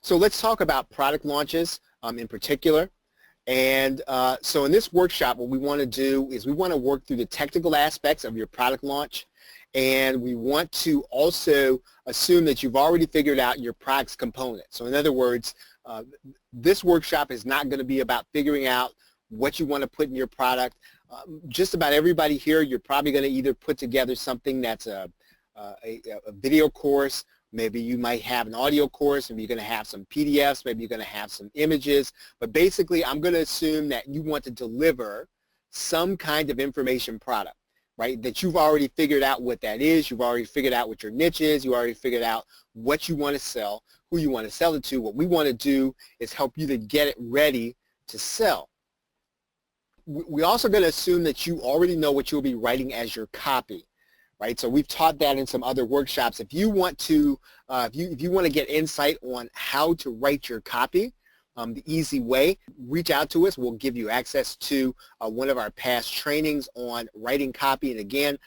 So let's talk about product launches in particular. And so in this workshop, what we want to do is we want to work through the technical aspects of your product launch, and we want to also assume that you've already figured out your product's components. So in other words, this workshop is not going to be about figuring out what you want to put in your product. Just about everybody here, you're probably going to either put together something that's a video course. Maybe you might have an audio course, maybe you're going to have some PDFs, maybe you're going to have some images, but basically I'm going to assume that you want to deliver some kind of information product, right, that you've already figured out what that is, you've already figured out what your niche is, you already figured out what you want to sell, who you want to sell it to. What we want to do is help you to get it ready to sell. We're also going to assume that you already know what you'll be writing as your copy. Right, so we've taught that in some other workshops. If you want to, if you want to get insight on how to write your copy, the easy way, reach out to us. We'll give you access to one of our past trainings on writing copy. And again,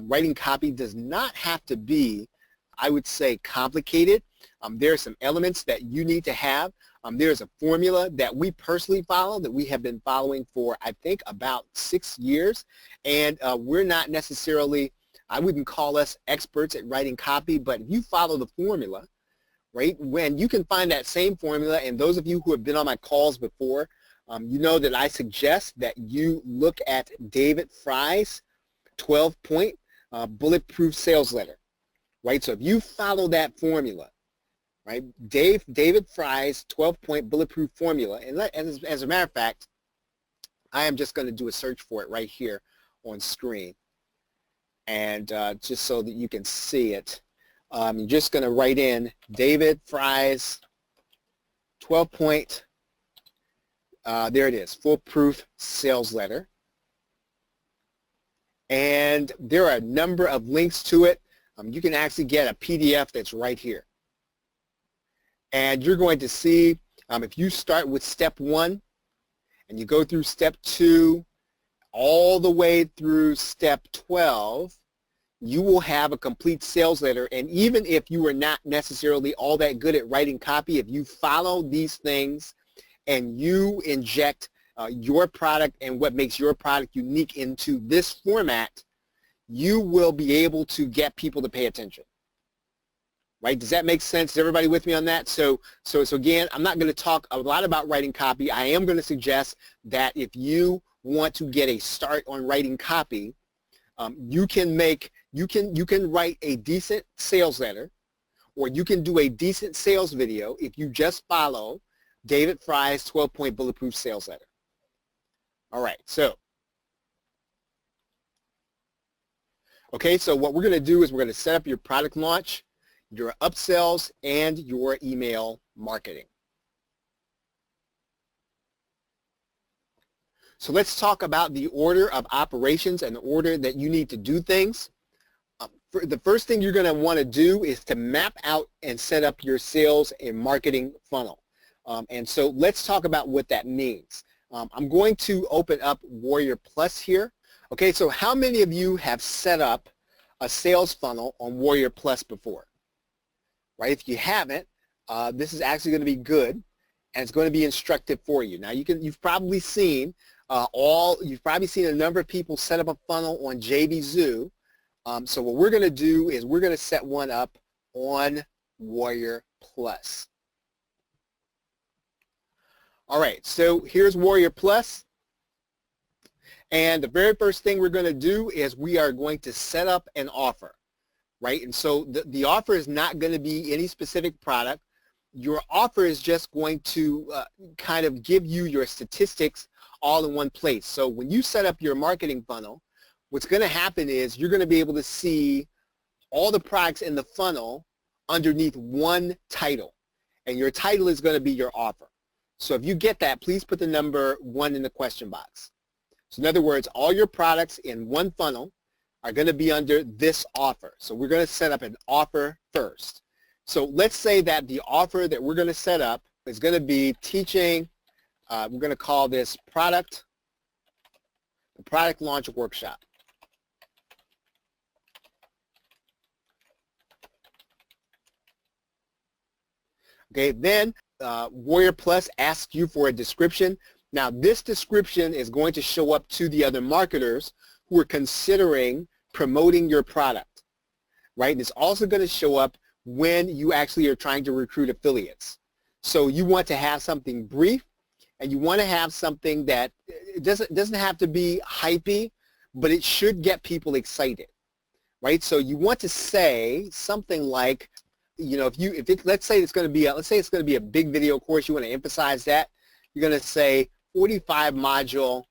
writing copy does not have to be, I would say, complicated. There are some elements that you need to have. There's a formula that we personally follow that we have been following for, I think, about 6 years, and we're not necessarily, I wouldn't call us experts at writing copy, but if you follow the formula, right, when you can find that same formula, and those of you who have been on my calls before, you know that I suggest that you look at David Fry's 12-point bulletproof sales letter, right? So if you follow that formula, right, David Fry's 12-point bulletproof formula, and as a matter of fact, I am just going to do a search for it right here on screen. And just so that you can see it, I'm just going to write in David Fry's 12-point, there it is, foolproof sales letter. And there are a number of links to it. You can actually get a PDF that's right here. And you're going to see, if you start with step 1 and you go through step 2, all the way through step 12, you will have a complete sales letter. And even if you are not necessarily all that good at writing copy, if you follow these things and you inject your product and what makes your product unique into this format, you will be able to get people to pay attention. Right? Does that make sense? Is everybody with me on that? So again, I'm not going to talk a lot about writing copy. I am going to suggest that if you want to get a start on writing copy, you can write a decent sales letter, or you can do a decent sales video if you just follow David Fry's 12-point bulletproof sales letter. All right, so okay, so what we're going to do is we're going to set up your product launch, your upsells, and your email marketing. So let's talk about the order of operations and the order that you need to do things. The first thing you're going to want to do is to map out and set up your sales and marketing funnel. And so let's talk about what that means. I'm going to open up Warrior Plus here. Okay, so how many of you have set up a sales funnel on Warrior Plus before? Right? If you haven't, this is actually going to be good, and it's going to be instructive for you. Now you've probably seen a number of people set up a funnel on JVZoo. So what we're going to do is we're going to set one up on Warrior Plus. All right, so here's Warrior Plus. And the very first thing we're going to do is we are going to set up an offer, right? And so the offer is not going to be any specific product. Your offer is just going to kind of give you your statistics all in one place. So when you set up your marketing funnel, what's going to happen is you're going to be able to see all the products in the funnel underneath one title. And your title is going to be your offer. So if you get that, please put the number 1 in the question box. So in other words, all your products in one funnel are going to be under this offer. So we're going to set up an offer first. So let's say that the offer that we're going to set up is going to be teaching, we're going to call this the product launch workshop. Okay, then Warrior Plus asks you for a description. Now this description is going to show up to the other marketers who are considering promoting your product, right? And it's also going to show up when you actually are trying to recruit affiliates. So you want to have something brief, and you want to have something that it doesn't have to be hypey, but it should get people excited, right? So you want to say something like, you know, let's say it's going to be a big video course, you want to emphasize that. You're going to say 45 module,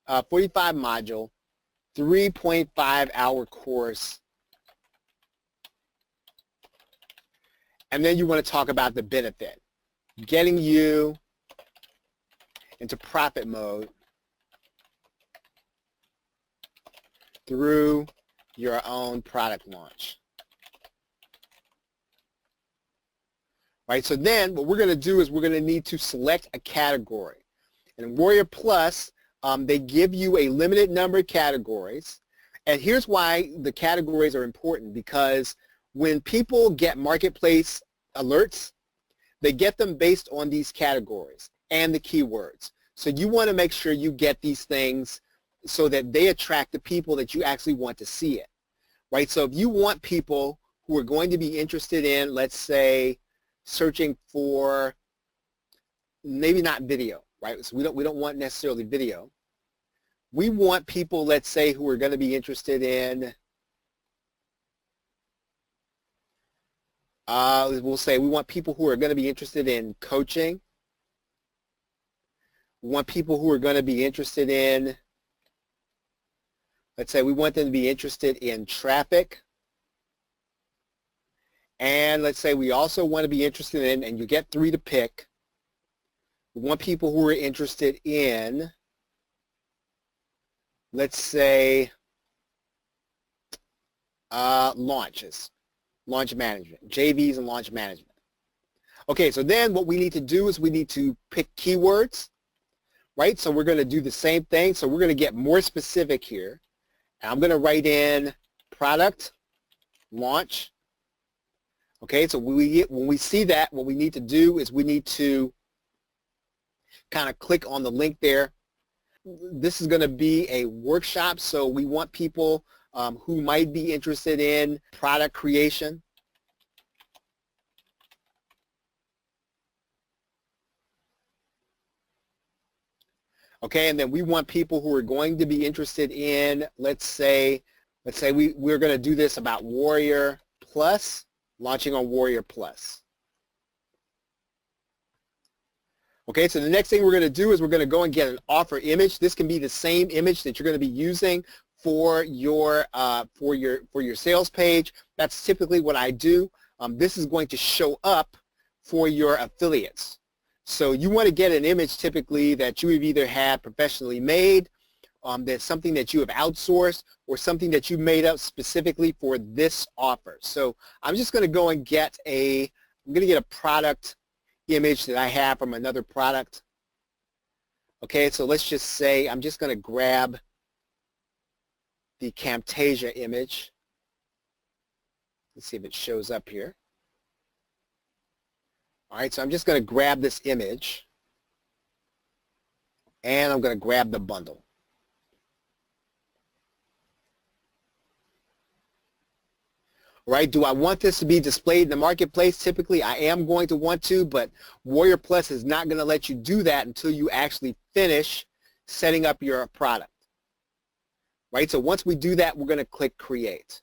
3.5 hour course. And then you want to talk about the benefit, getting you into profit mode through your own product launch. Right, so then what we're going to do is we're going to need to select a category. And in Warrior Plus, they give you a limited number of categories. And here's why the categories are important, because when people get marketplace alerts, they get them based on these categories and the keywords. So you want to make sure you get these things so that they attract the people that you actually want to see it, right? So if you want people who are going to be interested in, let's say, searching for maybe not video, right? So we don't want necessarily video. We want people, let's say, who are going to be interested in, we'll say we want people who are going to be interested in coaching. We want people who are going to be interested in, let's say we want them to be interested in traffic. And let's say we also want to be interested in, and you get 3 to pick, we want people who are interested in, let's say, launches, launch management, JVs and launch management. Okay, so then what we need to do is we need to pick keywords, right? So we're going to do the same thing. So we're going to get more specific here. And I'm going to write in product launch. Okay, so when we see that, what we need to do is we need to kind of click on the link there. This is going to be a workshop, so we want people who might be interested in product creation. Okay, and then we want people who are going to be interested in, let's say we're going to do this about Warrior Plus. Launching on Warrior Plus. Okay, so the next thing we're going to do is we're going to go and get an offer image. This can be the same image that you're going to be using for your sales page. That's typically what I do. This is going to show up for your affiliates. So you want to get an image typically that you have either had professionally made, that's something that you have outsourced, or something that you made up specifically for this offer. So I'm just going to go and get a product image that I have from another product. Okay, so let's just say I'm just going to grab the Camtasia image. Let's see if it shows up here. All right, so I'm just going to grab this image, and I'm going to grab the bundle. Right? Do I want this to be displayed in the marketplace? Typically, I am going to want to, but Warrior Plus is not going to let you do that until you actually finish setting up your product. Right? So once we do that, we're going to click Create.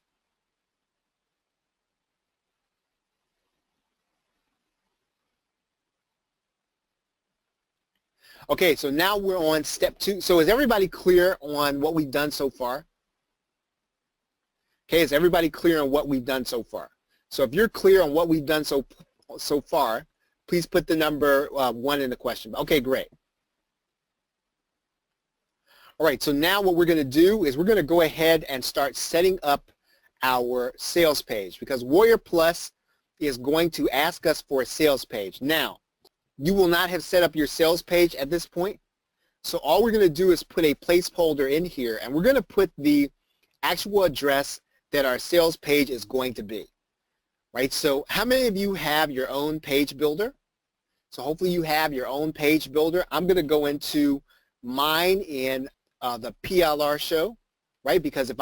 Okay, so now we're on step 2. So is everybody clear on what we've done so far? Okay, is everybody clear on what we've done so far? So if you're clear on what we've done so far, please put the number 1 in the question. Okay, great. All right, so now what we're going to do is we're going to go ahead and start setting up our sales page, because Warrior Plus is going to ask us for a sales page. Now, you will not have set up your sales page at this point, so all we're going to do is put a placeholder in here, and we're going to put the actual address that our sales page is going to be. right? So how many of you have your own page builder? So hopefully you have your own page builder. I'm going to go into mine in the PLR show, right? Because if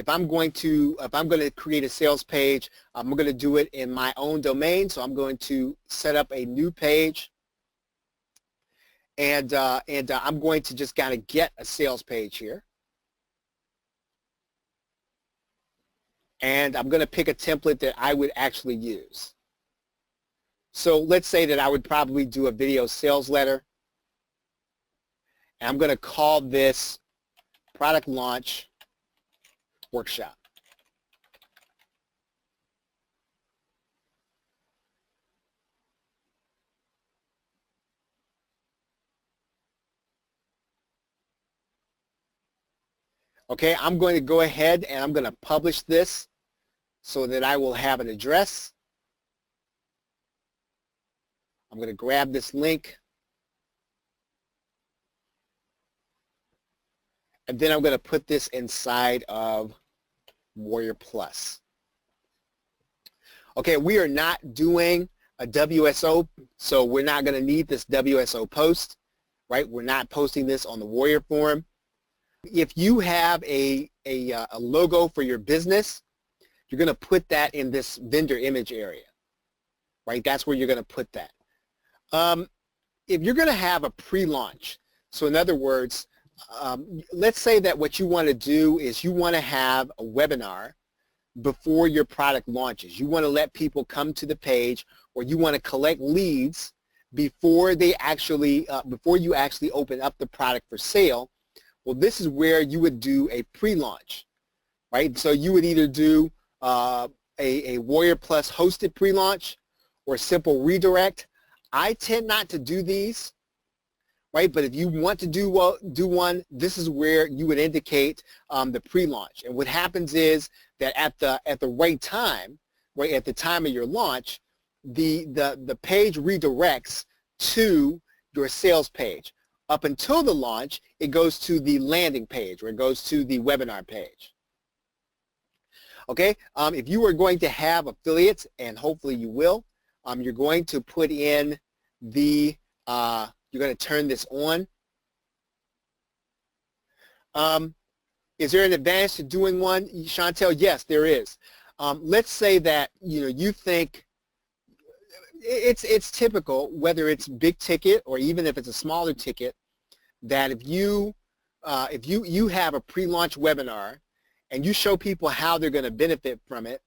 I'm going to create a sales page, I'm going to do it in my own domain. So I'm going to set up a new page, and I'm going to just kind of get a sales page here. And I'm going to pick a template that I would actually use. So let's say that I would probably do a video sales letter. And I'm going to call this product launch workshop. Okay, I'm going to go ahead and I'm going to publish this so that I will have an address. I'm going to grab this link. And then I'm going to put this inside of Warrior Plus. Okay, we are not doing a WSO, so we're not going to need this WSO post, right? We're not posting this on the Warrior forum. If you have a logo for your business, you're going to put that in this vendor image area, right? That's where you're going to put that. If you're going to have a pre-launch, so in other words, let's say that what you want to do is you want to have a webinar before your product launches. You want to let people come to the page, or you want to collect leads before they actually before you actually open up the product for sale. Well, this is where you would do a pre-launch, right? So you would either do a Warrior Plus hosted pre-launch or simple redirect. I tend not to do these, right? But if you want to do one, this is where you would indicate the pre-launch. And what happens is that at the right time, right at the time of your launch, the page redirects to your sales page. Up until the launch, it goes to the landing page, or it goes to the webinar page. Okay, if you are going to have affiliates, and hopefully you will, you're going to put in the, you're going to turn this on. Is there an advantage to doing one, Chantel? Yes, there is. Let's say that you think it's typical, whether it's big ticket or even if it's a smaller ticket, that if you have a pre-launch webinar and you show people how they're going to benefit from it,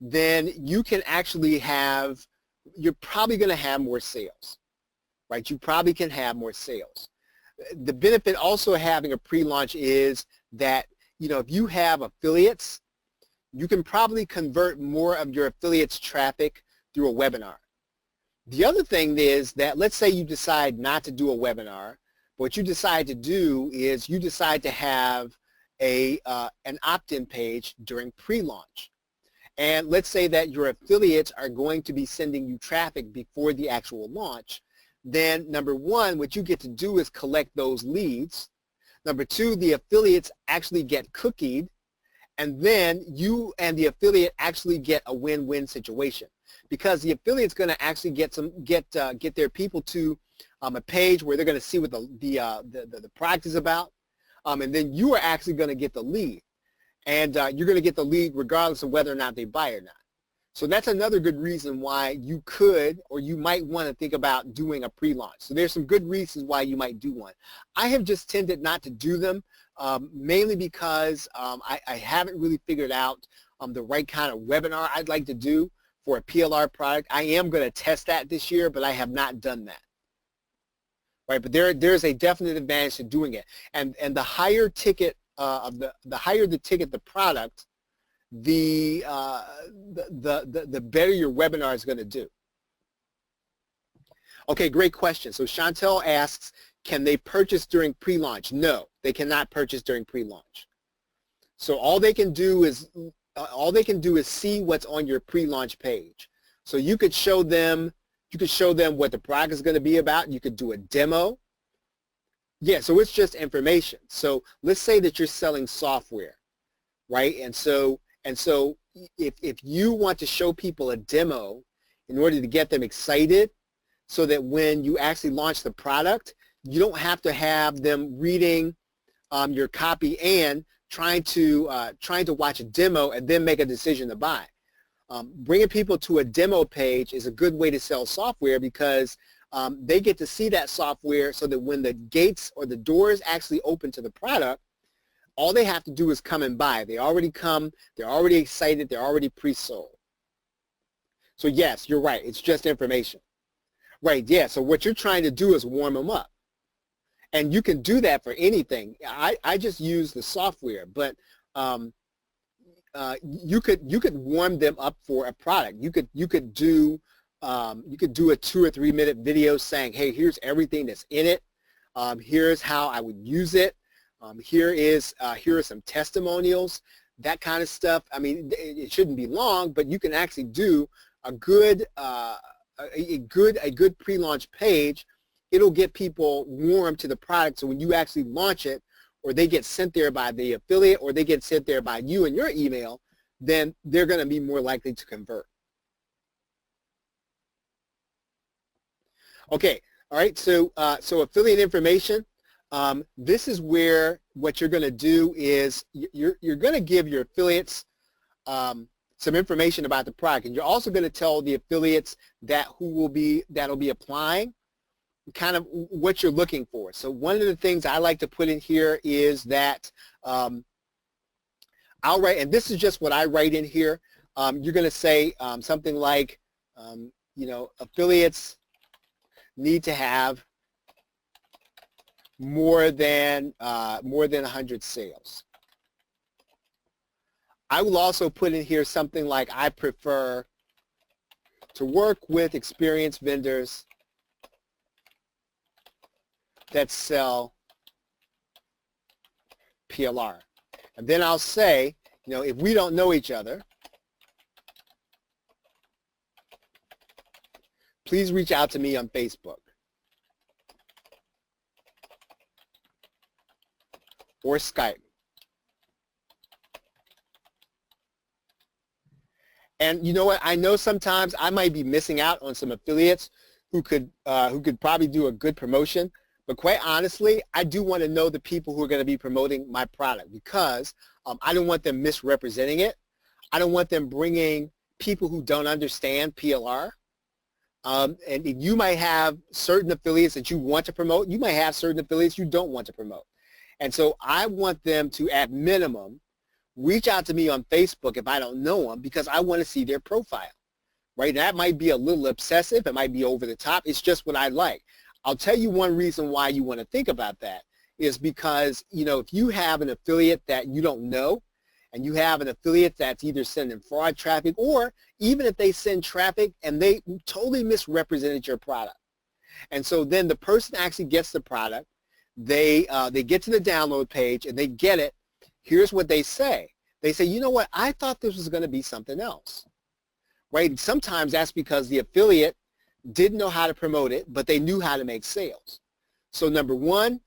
then you can actually have, you're probably going to have more sales, right? You probably can have more sales. The benefit also of having a pre-launch is that, if you have affiliates, you can probably convert more of your affiliates' traffic through a webinar. The other thing is that, let's say you decide not to do a webinar. What you decide to do is you decide to have an opt-in page during pre-launch. And let's say that your affiliates are going to be sending you traffic before the actual launch. Then number one, what you get to do is collect those leads. Number two, the affiliates actually get cookied. And then you and the affiliate actually get a win-win situation, because the affiliate's going to actually get their people to a page where they're going to see what the product is about, and then you are actually going to get the lead, and you're going to get the lead regardless of whether or not they buy or not. So that's another good reason why you could, or you might want to think about doing a pre-launch. So there's some good reasons why you might do one. I have just tended not to do them, mainly because I haven't really figured out the right kind of webinar I'd like to do for a PLR product. I am going to test that this year, but I have not done that. Right, but there's a definite advantage to doing it, and the higher ticket the higher the ticket the product, the better your webinar is going to do. Okay, great question. So Chantel asks, can they purchase during pre-launch? No, they cannot purchase during pre-launch. So all they can do is see what's on your pre-launch page. So you could show them what the product is going to be about. You could do a demo. Yeah, so it's just information. So let's say that you're selling software, right? And so if you want to show people a demo in order to get them excited so that when you actually launch the product, you don't have to have them reading your copy and trying to watch a demo and then make a decision to buy. Bringing people to a demo page is a good way to sell software because they get to see that software so that when the gates or the doors actually open to the product, all they have to do is come and buy. They already come, they're already excited, they're already pre-sold. So yes, you're right, it's just information. Right, yeah, so what you're trying to do is warm them up. And you can do that for anything. I just use the software, but you could warm them up for a product. You could do a 2 or 3 minute video saying, hey, here's everything that's in it. Here's how I would use it. Here are some testimonials, that kind of stuff. I mean, it shouldn't be long, but you can actually do a good pre-launch page. It'll get people warm to the product, so when you actually launch it, or they get sent there by the affiliate, or they get sent there by you in your email, then they're going to be more likely to convert. Okay, all right, so affiliate information. This is where what you're going to do is you're going to give your affiliates some information about the product, and you're also going to tell the affiliates that'll be applying kind of what you're looking for. So one of the things I like to put in here is that I'll write, and this is just what I write in here. You're going to say something like, you know, affiliates need to have more than 100 sales. I will also put in here something like, I prefer to work with experienced vendors that sell PLR. And then I'll say, you know, if we don't know each other, please reach out to me on Facebook or Skype. And you know what? I know sometimes I might be missing out on some affiliates who could probably do a good promotion. But quite honestly, I do want to know the people who are going to be promoting my product because I don't want them misrepresenting it. I don't want them bringing people who don't understand PLR. And you might have certain affiliates that you want to promote. You might have certain affiliates you don't want to promote. And so I want them to, at minimum, reach out to me on Facebook if I don't know them because I want to see their profile. Right? That might be a little obsessive. It might be over the top. It's just what I like. I'll tell you one reason why you want to think about that is because, you know, if you have an affiliate that you don't know and you have an affiliate that's either sending fraud traffic or even if they send traffic and they totally misrepresented your product. And so then the person actually gets the product, they get to the download page and they get it. Here's what they say. They say, you know what, I thought this was going to be something else. Right? And sometimes that's because the affiliate didn't know how to promote it, but they knew how to make sales. So number one,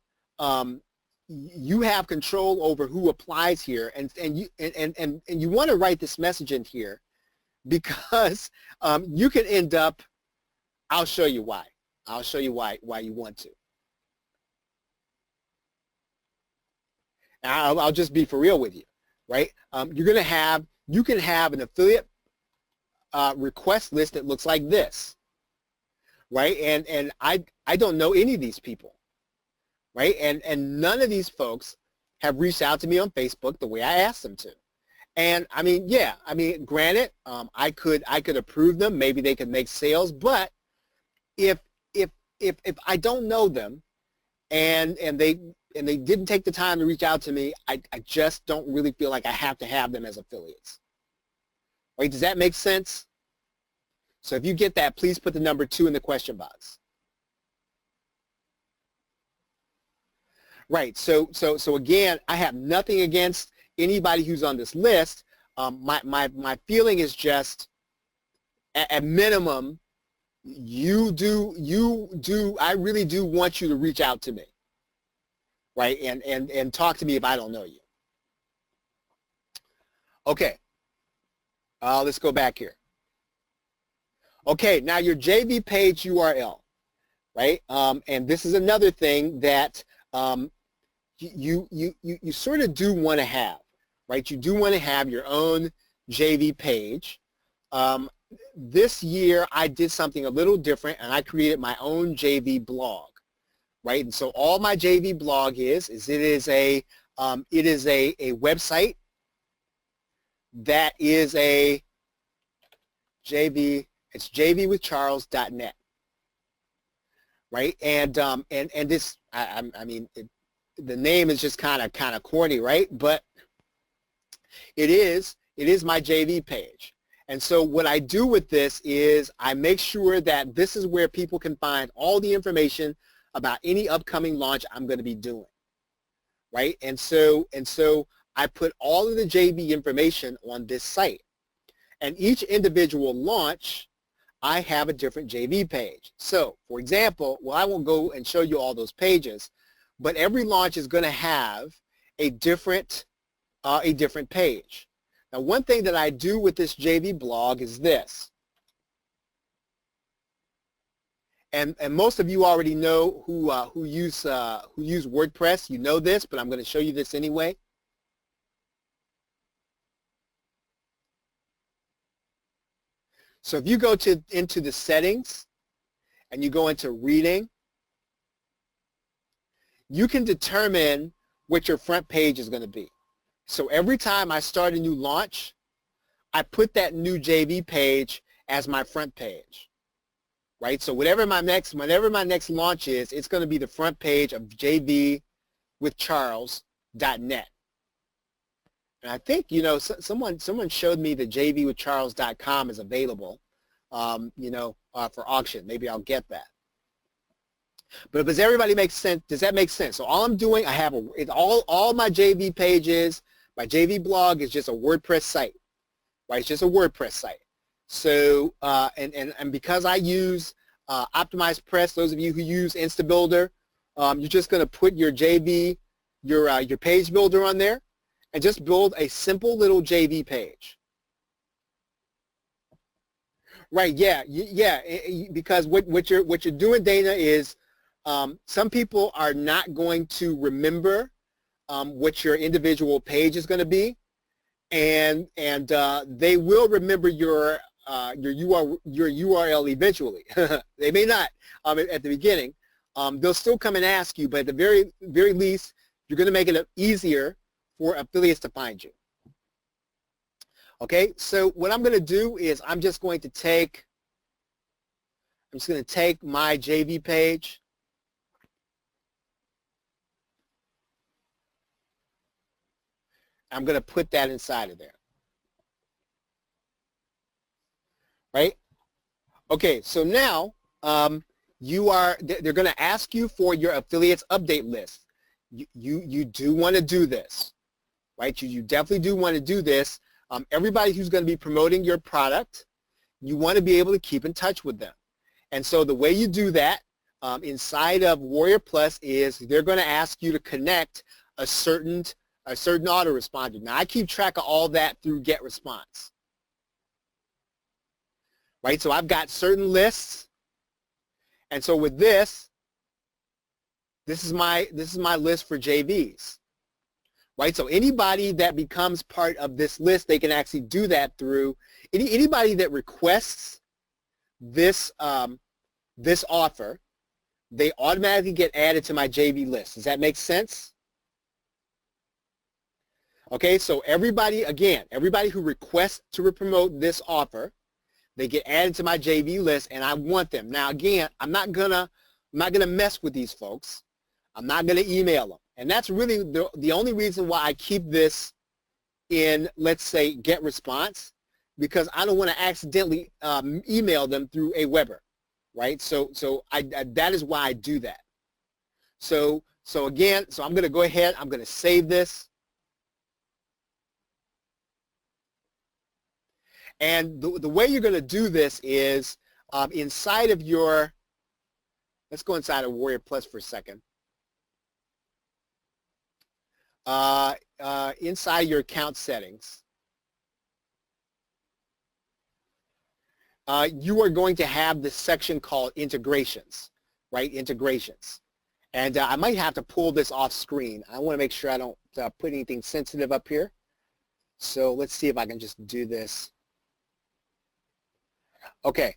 you have control over who applies here, and you want to write this message in here because you can end up. I'll show you why. I'll show you why you want to. I'll just be for real with you, right? You can have an affiliate request list that looks like this. Right, and I don't know any of these people, right, and none of these folks have reached out to me on Facebook the way I asked them to, and I mean, yeah, I mean, granted, I could approve them, maybe they could make sales, but if I don't know them, and they didn't take the time to reach out to me, I just don't really feel like I have to have them as affiliates. Right? Does that make sense? So if you get that, please put the number 2 in the question box. Right. So again, I have nothing against anybody who's on this list. My feeling is just, at minimum, I really do want you to reach out to me. Right. And talk to me if I don't know you. Okay. Let's go back here. Okay, now your JV page URL, right? And this is another thing that you sort of do want to have, right? You do want to have your own JV page. This year I did something a little different, and I created my own JV blog, right? And so all my JV blog is it is a website that is a JV. It's jvwithcharles.net, right? And this, I mean, the name is just kind of corny, right? But it is my JV page. And so what I do with this is I make sure that this is where people can find all the information about any upcoming launch I'm going to be doing, right? And so I put all of the JV information on this site. And each individual launch, I have a different JV page. So, for example, well, I won't go and show you all those pages, but every launch is going to have a different page. Now, one thing that I do with this JV blog is this. And most of you already know who use WordPress. You know this, but I'm going to show you this anyway. So if you go into the settings and you go into reading, you can determine what your front page is going to be. So every time I start a new launch, I put that new JV page as my front page, right? So whenever my next launch is, it's going to be the front page of jvwithcharles.net. And I think, you know, someone showed me that jvwithcharles.com is available, for auction. Maybe I'll get that. But does everybody make sense? Does that make sense? So all I'm doing, I have all my JV pages. My JV blog is just a WordPress site, right? It's just a WordPress site. So and because I use Optimized Press, those of you who use InstaBuilder, you're just going to put your JV, your page builder on there, and just build a simple little JV page. Right? Yeah. Because what you're doing, Dana, is some people are not going to remember what your individual page is going to be, and they will remember your URL eventually. They may not at the beginning. They'll still come and ask you, but at the very least, you're going to make it easier for affiliates to find you. Okay, so what I'm going to do is I'm just going to take my JV page. I'm going to put that inside of there. Right? Okay, so now they're going to ask you for your affiliates update list. You do want to do this, right? You definitely do want to do this. Everybody who's going to be promoting your product, you want to be able to keep in touch with them. And so the way you do that inside of Warrior Plus is they're going to ask you to connect a certain autoresponder. Now, I keep track of all that through GetResponse. Right? So I've got certain lists. And so with this is my list for JVs. Right? So anybody that becomes part of this list, they can actually do that through anybody that requests this this offer, they automatically get added to my JV list. Does that make sense? Okay, so everybody who requests to promote this offer, they get added to my JV list, and I want them. Now again, I'm not gonna mess with these folks. I'm not gonna email them. And that's really the only reason why I keep this in, let's say, GetResponse, because I don't want to accidentally email them through Aweber, right? So that is why I do that. So again, I'm going to go ahead. I'm going to save this. And the way you're going to do this is inside of your, let's go inside of Warrior Plus for a second. Inside your account settings, you are going to have this section called integrations, right? Integrations. And I might have to pull this off screen. I want to make sure I don't put anything sensitive up here. So let's see if I can just do this. Okay.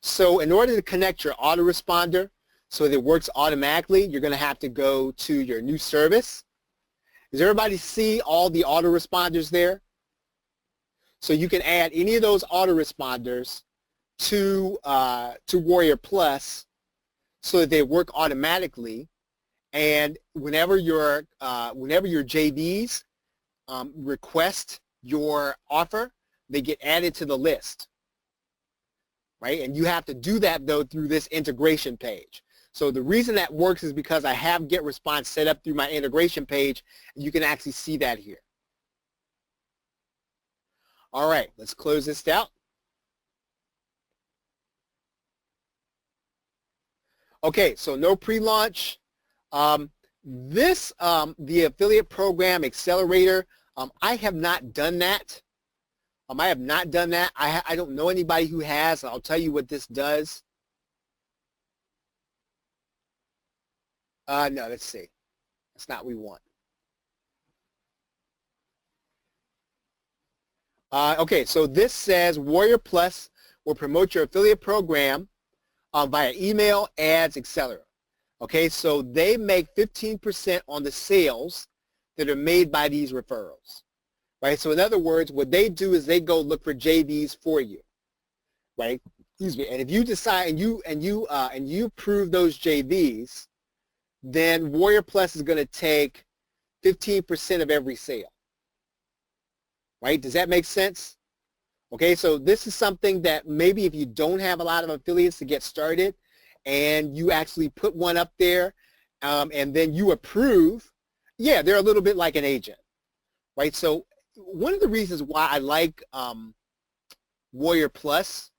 So in order to connect your autoresponder so that it works automatically, you're going to have to go to your new service. Does everybody see all the autoresponders there? So you can add any of those autoresponders to Warrior Plus so that they work automatically. And whenever your JVs request your offer, they get added to the list, right? And you have to do that though through this integration page. So the reason that works is because I have GetResponse set up through my integration page, and you can actually see that here. All right, let's close this out. Okay, so no pre-launch. The affiliate program accelerator, I have not done that. I have not done that. I don't know anybody who has. I'll tell you what this does. No, let's see. That's not what we want. Okay, so this says Warrior Plus will promote your affiliate program via email, ads, etc. Okay, so they make 15% on the sales that are made by these referrals, right? So in other words, what they do is they go look for JVs for you, right? Excuse me. And if you decide and you approve those JVs, then Warrior Plus is going to take 15% of every sale. Right? Does that make sense? Okay, so this is something that maybe if you don't have a lot of affiliates to get started and you actually put one up there and then you approve, yeah, they're a little bit like an agent, right? So one of the reasons why I like Warrior Plus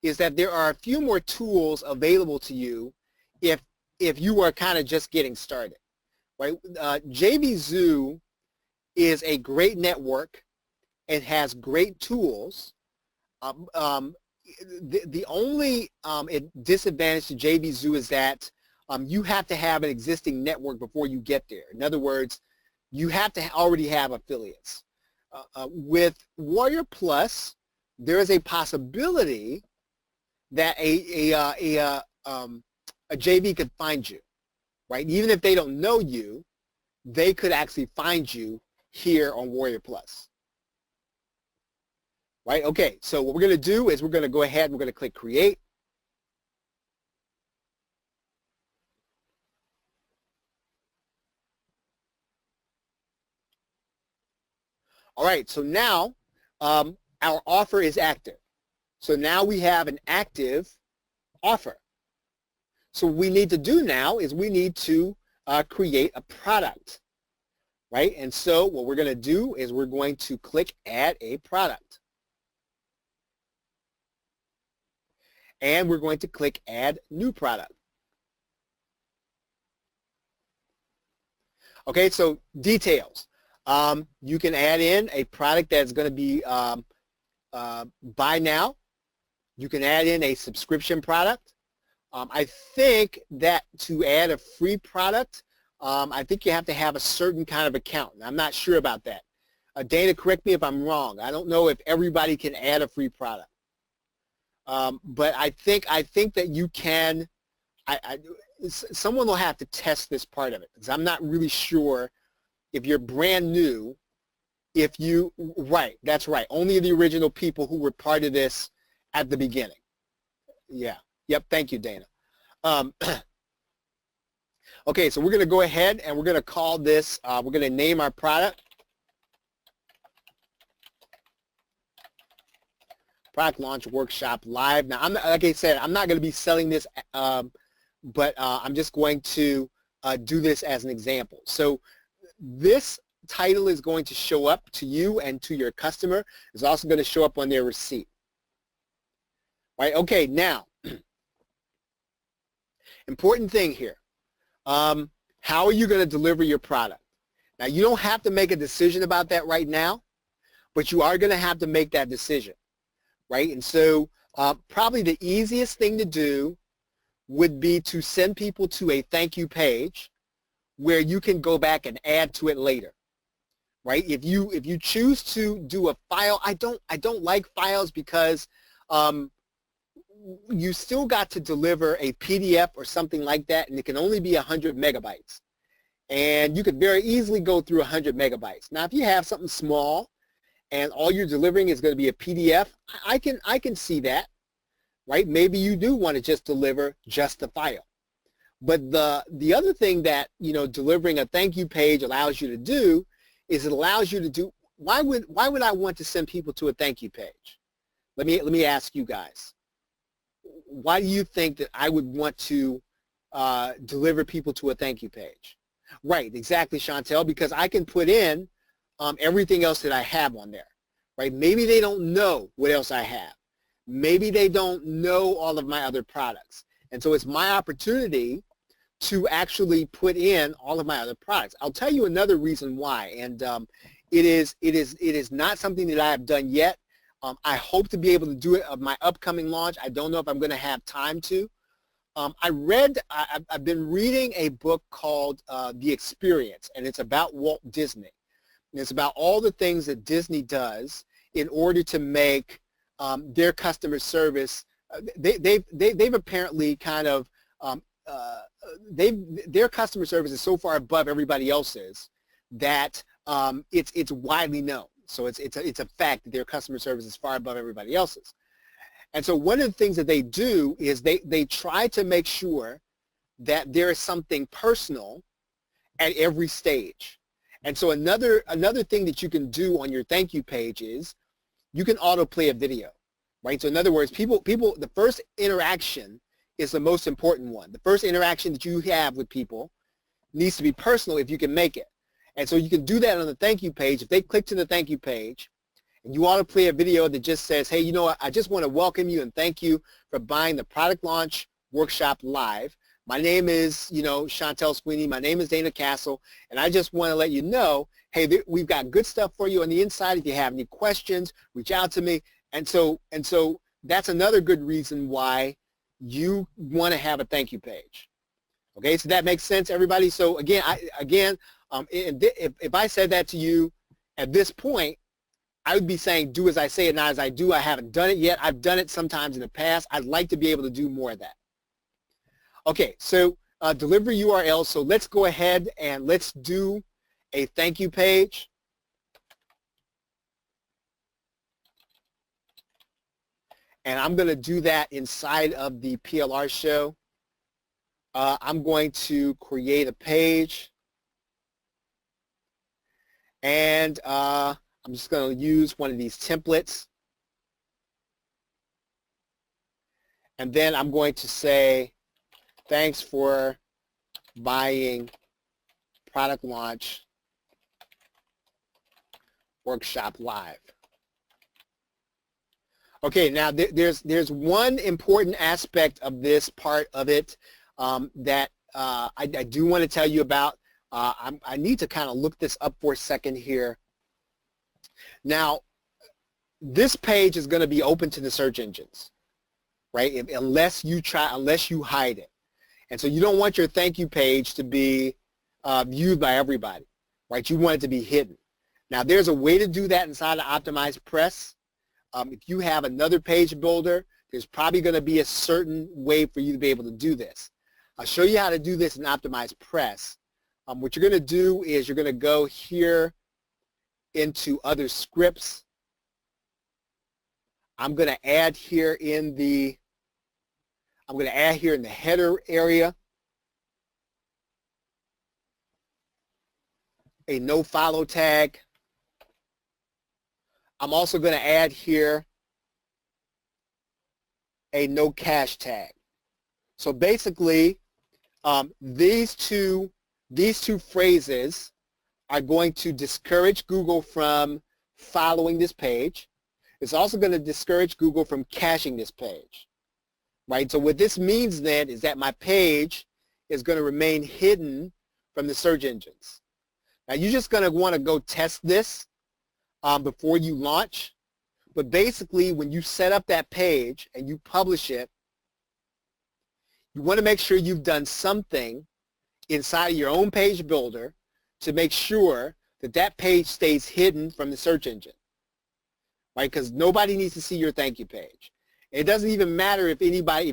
is that there are a few more tools available to you if you are kind of just getting started, right? JVZoo is a great network. It has great tools. The only disadvantage to JVZoo is that you have to have an existing network before you get there. In other words, you have to already have affiliates. With Warrior Plus, there is a possibility that a JV could find you, right? Even if they don't know you, they could actually find you here on Warrior Plus. Right, okay, so what we're going to do is we're going to go ahead and we're going to click Create. All right, so now our offer is active. So now we have an active offer. So what we need to do now is we need to create a product, right? And so what we're going to do is we're going to click Add a Product. And we're going to click Add New Product. Okay, so details. You can add in a product that's going to be buy now. You can add in a subscription product. I think that to add a free product, I think you have to have a certain kind of account. I'm not sure about that. Dana, correct me if I'm wrong. I don't know if everybody can add a free product. But I think that you can. Someone will have to test this part of it because I'm not really sure if you're brand new. Right, that's right. Only the original people who were part of this at the beginning. Yeah. Yep. Thank you, Dana. Okay, so we're going to go ahead and we're going to call this. We're going to name our product. Product Launch Workshop Live. Now, like I said, I'm not going to be selling this, but I'm just going to do this as an example. So this title is going to show up to you and to your customer. It's also going to show up on their receipt. Right? Okay, now, important thing here. How are you going to deliver your product? Now, you don't have to make a decision about that right now, but you are going to have to make that decision. right? And so probably the easiest thing to do would be to send people to a thank you page where you can go back and add to it later, right? If you choose to do a file, I don't like files because you still got to deliver a PDF or something like that, and it can only be 100 megabytes. And you could very easily go through 100 megabytes. Now, if you have something small and all you're delivering is going to be a PDF, I can see that, right? Maybe you do want to just deliver just the file. But the other thing that, you know, delivering a thank you page allows you to do is it allows you to do, why would I want to send people to a thank you page? Let me ask you guys. Why do you think that I would want to deliver people to a thank you page? Right, exactly, Chantel, because I can put in everything else that I have on there, right? Maybe they don't know what else I have. Maybe they don't know all of my other products. And so it's my opportunity to actually put in all of my other products. I'll tell you another reason why, and it is not something that I have done yet. I hope to be able to do it of my upcoming launch. I don't know if I'm going to have time to. I've been reading a book called The Experience, and it's about Walt Disney. And it's about all the things that Disney does in order to make their customer service. They've apparently kind of their customer service is so far above everybody else's that it's widely known. So it's a fact that their customer service is far above everybody else's. And so one of the things that they do is they try to make sure that there is something personal at every stage. And so another thing that you can do on your thank you page is you can autoplay a video, right? So in other words, people, the first interaction is the most important one. The first interaction that you have with people needs to be personal if you can make it. And so you can do that on the thank you page. If they click to the thank you page and you want to play a video that just says, hey, you know what, I just want to welcome you and thank you for buying the Product Launch Workshop Live. My name is, you know, Chantel Sweeney. My name is Dana Castle, and I just want to let you know, hey, we've got good stuff for you on the inside. If you have any questions, reach out to me. And so that's another good reason why you want to have a thank you page. Okay, so that makes sense, everybody. So again, if I said that to you at this point, I would be saying do as I say and not as I do. I haven't done it yet. I've done it sometimes in the past. I'd like to be able to do more of that. Okay, so deliver URL. So let's go ahead and let's do a thank you page. And I'm going to do that inside of the PLR show. I'm going to create a page. And I'm just going to use one of these templates. And then I'm going to say, thanks for buying Product Launch Workshop Live. Okay, now there's one important aspect of this part of it that I do want to tell you about. I need to kind of look this up for a second here. Now, this page is going to be open to the search engines, right? Unless you hide it. And so you don't want your thank you page to be viewed by everybody, right? You want it to be hidden. Now, there's a way to do that inside of Optimize Press. If you have another page builder, there's probably going to be a certain way for you to be able to do this. I'll show you how to do this in Optimize Press. What you're going to do is you're going to go here into other scripts. I'm going to add here in the header area a no follow tag. I'm also going to add here a no cache tag. So basically, these two phrases are going to discourage Google from following this page. It's also going to discourage Google from caching this page, right? So what this means then is that my page is going to remain hidden from the search engines. Now you're just going to want to go test this before you launch. But basically, when you set up that page and you publish it, you want to make sure you've done something inside of your own page builder to make sure that that page stays hidden from the search engine, right? Because nobody needs to see your thank you page. It doesn't even matter if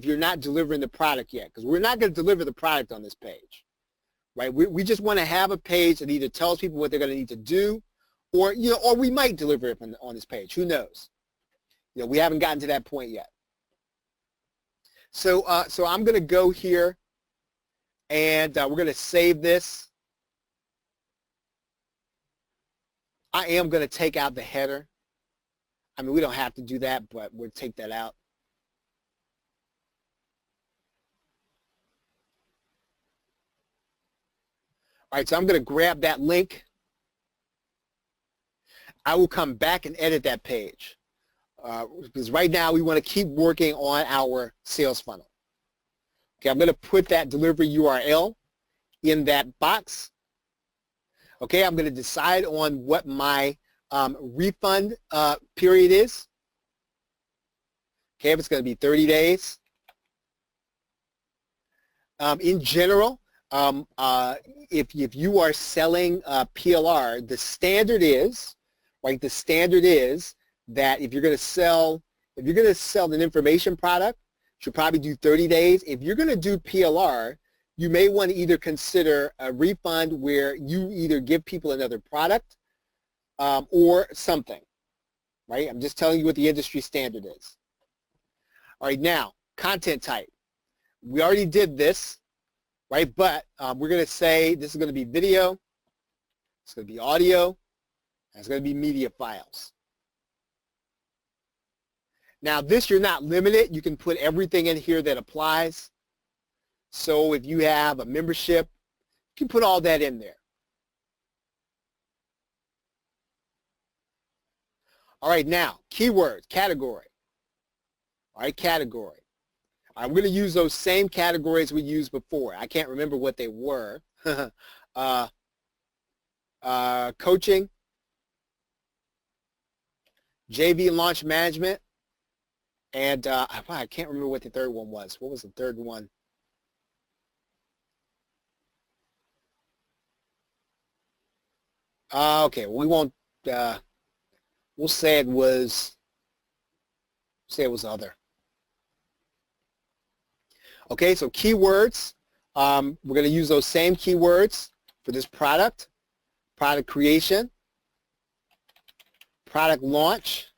you're not delivering the product yet, because we're not going to deliver the product on this page, right? We just want to have a page that either tells people what they're going to need to do, or or we might deliver it on this page. Who knows? We haven't gotten to that point yet. So I'm going to go here, and we're going to save this. I am going to take out the header. I mean, we don't have to do that, but we'll take that out. All right, so I'm going to grab that link. I will come back and edit that page because right now we want to keep working on our sales funnel. Okay, I'm going to put that delivery URL in that box. Okay, I'm going to decide on what my refund period is. Okay, if it's going to be 30 days. In general, if you are selling PLR, the standard is, right? The standard is that if you're going to sell an information product, you should probably do 30 days. If you're going to do PLR, you may want to either consider a refund where you either give people another product or something, right? I'm just telling you what the industry standard is. All right, now, content type. We already did this, right? But we're going to say this is going to be video, it's going to be audio, and it's going to be media files. Now, this you're not limited. You can put everything in here that applies. So if you have a membership, you can put all that in there. All right, now, keywords, category. All right, category. I'm going to use those same categories we used before. I can't remember what they were. Coaching, JV launch management, and I can't remember what the third one was. What was the third one? Okay, we won't. We'll say it was. Say it was other. Okay, so keywords. We're going to use those same keywords for this product. Product creation. Product launch.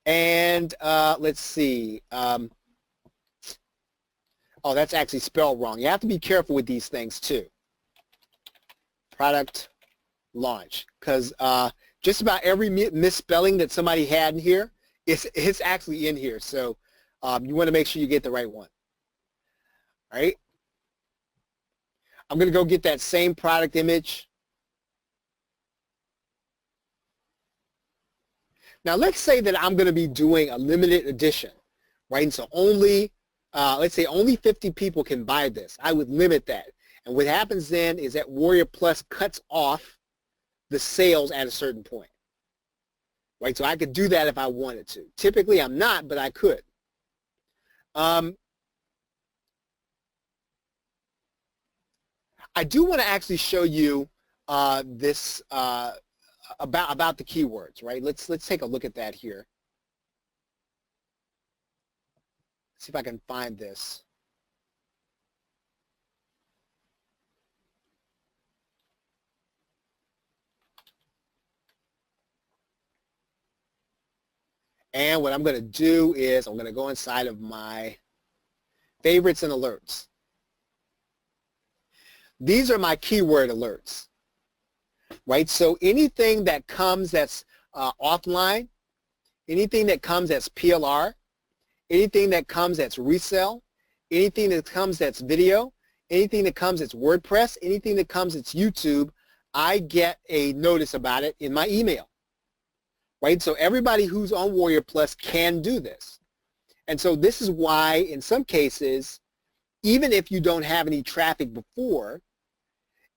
And let's see. Oh, that's actually spelled wrong. You have to be careful with these things too. Product launch, because just about every misspelling that somebody had in here, it's actually in here. So you want to make sure you get the right one. All right. I'm going to go get that same product image. Now let's say that I'm going to be doing a limited edition, right? And so only, let's say only 50 people can buy this. I would limit that. And what happens then is that Warrior Plus cuts off the sales at a certain point, right? So I could do that if I wanted to. Typically I'm not, but I could. I do want to actually show you this about the keywords, right? Let's take a look at that here. Let's see if I can find this. And what I'm going to do is I'm going to go inside of my favorites and alerts. These are my keyword alerts, right? So anything that comes that's offline, anything that comes that's PLR, anything that comes that's resell, anything that comes that's video, anything that comes that's WordPress, anything that comes that's YouTube, I get a notice about it in my email. Right? So everybody who's on Warrior Plus can do this. And so this is why in some cases, even if you don't have any traffic before,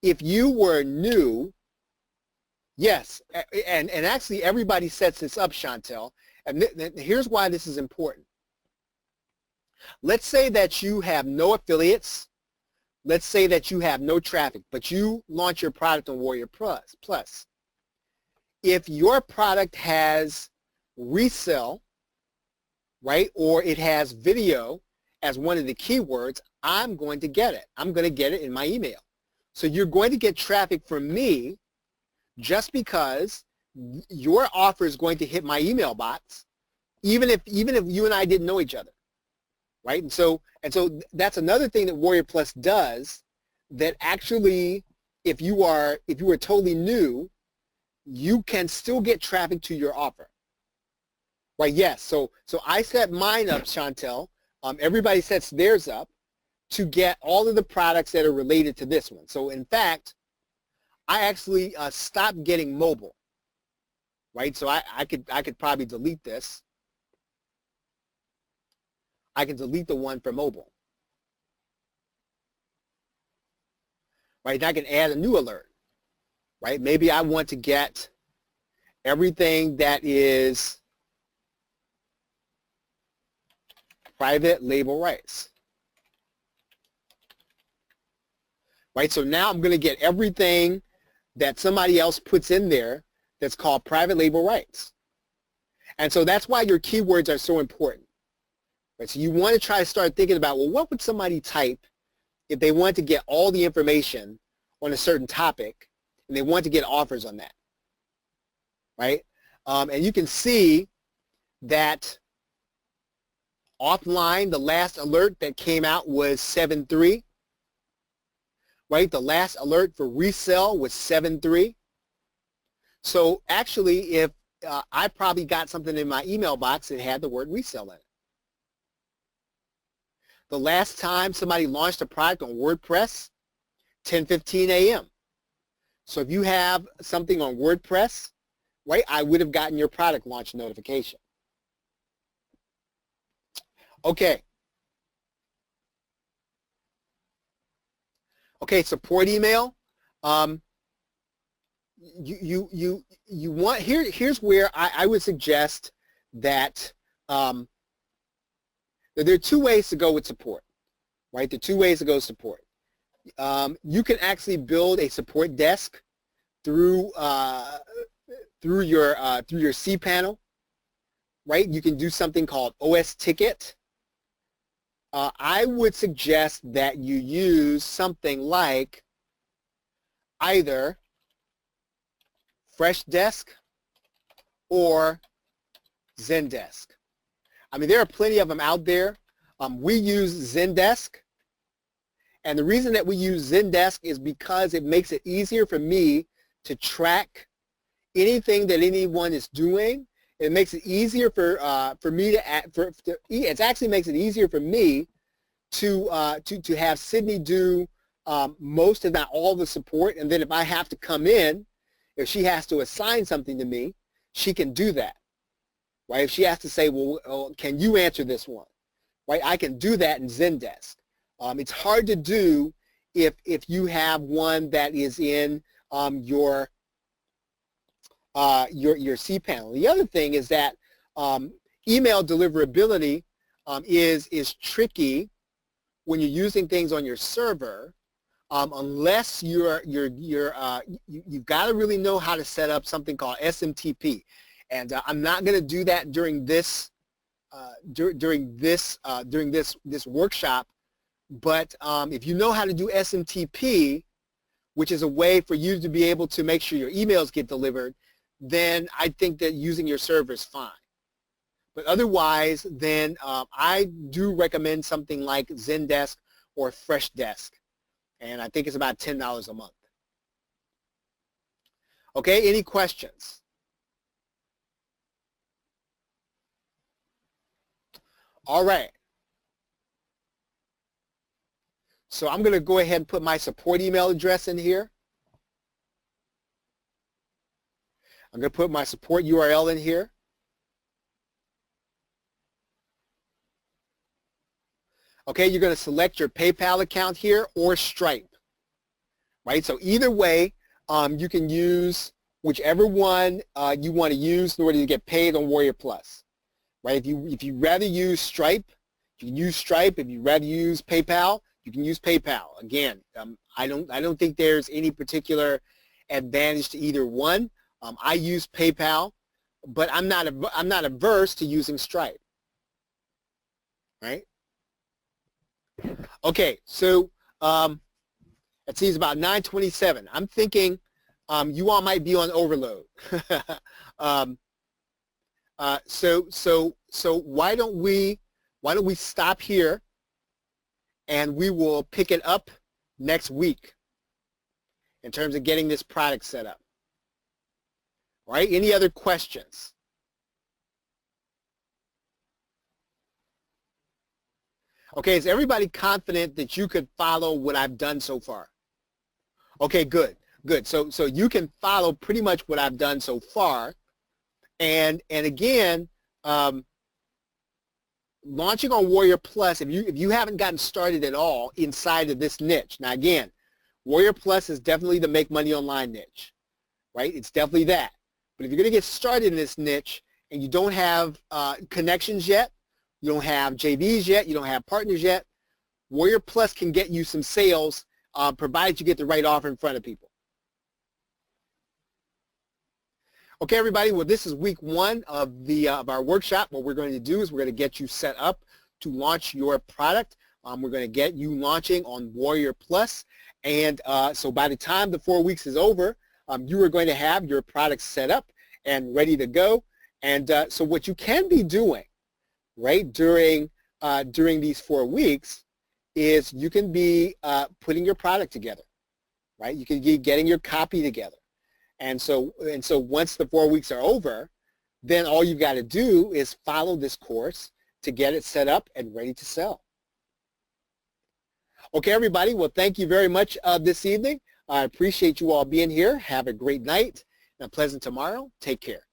if you were new Yes, and actually everybody sets this up, Chantel. And here's why this is important. Let's say that you have no affiliates. Let's say that you have no traffic, but you launch your product on Warrior Plus. If your product has resell, right, or it has video as one of the keywords, I'm going to get it. I'm going to get it in my email. So you're going to get traffic from me just because your offer is going to hit my email box, even if you and I didn't know each other, right? And so that's another thing that Warrior Plus does, that actually, if you are totally new, you can still get traffic to your offer, right? Yes. So I set mine up, Chantel. Everybody sets theirs up to get all of the products that are related to this one. So in fact, I actually stopped getting mobile, right? So I could probably delete this. I can delete the one for mobile, right? And I can add a new alert, right? Maybe I want to get everything that is private label rights, right? So now I'm going to get everything that somebody else puts in there that's called private label rights. And so that's why your keywords are so important. Right? So you want to try to start thinking about, well, what would somebody type if they want to get all the information on a certain topic and they want to get offers on that, right? And you can see that offline, the last alert that came out was 7.3. Right? The last alert for resell was 7.3. So actually, if I probably got something in my email box that had the word resell in it. The last time somebody launched a product on WordPress, 10:15 a.m. So if you have something on WordPress, right, I would have gotten your product launch notification. Okay. Okay, support email. You want, here's where I would suggest that that there are two ways to go with support, right? The two ways to go with support. You can actually build a support desk through your cPanel, right? You can do something called OS Ticket. I would suggest that you use something like either Freshdesk or Zendesk. I mean, there are plenty of them out there. We use Zendesk, and the reason that we use Zendesk is because it makes it easier for me to track anything that anyone is doing. It makes it easier for me to it actually makes it easier for me to have Sydney do most, if not all, the support, and then if I have to come in, if she has to assign something to me, she can do that, right? If she has to say, well, can you answer this one, right? I can do that in Zendesk. It's hard to do if you have one that is in your cPanel. The other thing is that email deliverability is tricky when you're using things on your server, unless you've got to really know how to set up something called SMTP. And I'm not going to do that during this this workshop. But if you know how to do SMTP, which is a way for you to be able to make sure your emails get delivered, then I think that using your server is fine. But otherwise, then I do recommend something like Zendesk or Freshdesk. And I think it's about $10 a month. Okay, any questions? All right. So I'm going to go ahead and put my support email address in here. I'm going to put my support URL in here. Okay, you're going to select your PayPal account here or Stripe, right? So either way, you can use whichever one you want to use in order to get paid on Warrior Plus, right? If you rather use Stripe, you can use Stripe. If you rather use PayPal, you can use PayPal. Again, I don't think there's any particular advantage to either one. I use PayPal, but I'm not averse to using Stripe, right? Okay, so it seems about 9:27. I'm thinking you all might be on overload. So why don't we stop here, and we will pick it up next week in terms of getting this product set up. All right, any other questions? Okay, is everybody confident that you could follow what I've done so far? Okay, good, good. So you can follow pretty much what I've done so far. And again, launching on Warrior Plus, if you haven't gotten started at all inside of this niche. Now again, Warrior Plus is definitely the make money online niche, right? It's definitely that. But if you're going to get started in this niche and you don't have connections yet, you don't have JVs yet, you don't have partners yet, Warrior Plus can get you some sales provided you get the right offer in front of people. Okay, everybody, well, this is week 1 of our workshop. What we're going to do is we're going to get you set up to launch your product. We're going to get you launching on Warrior Plus. And so by the time the 4 weeks is over, you are going to have your product set up and ready to go. And so what you can be doing, right, during these 4 weeks is you can be putting your product together, right? You can be getting your copy together. And so once the 4 weeks are over, then all you've got to do is follow this course to get it set up and ready to sell. Okay, everybody. Well, thank you very much this evening. I appreciate you all being here. Have a great night and a pleasant tomorrow. Take care.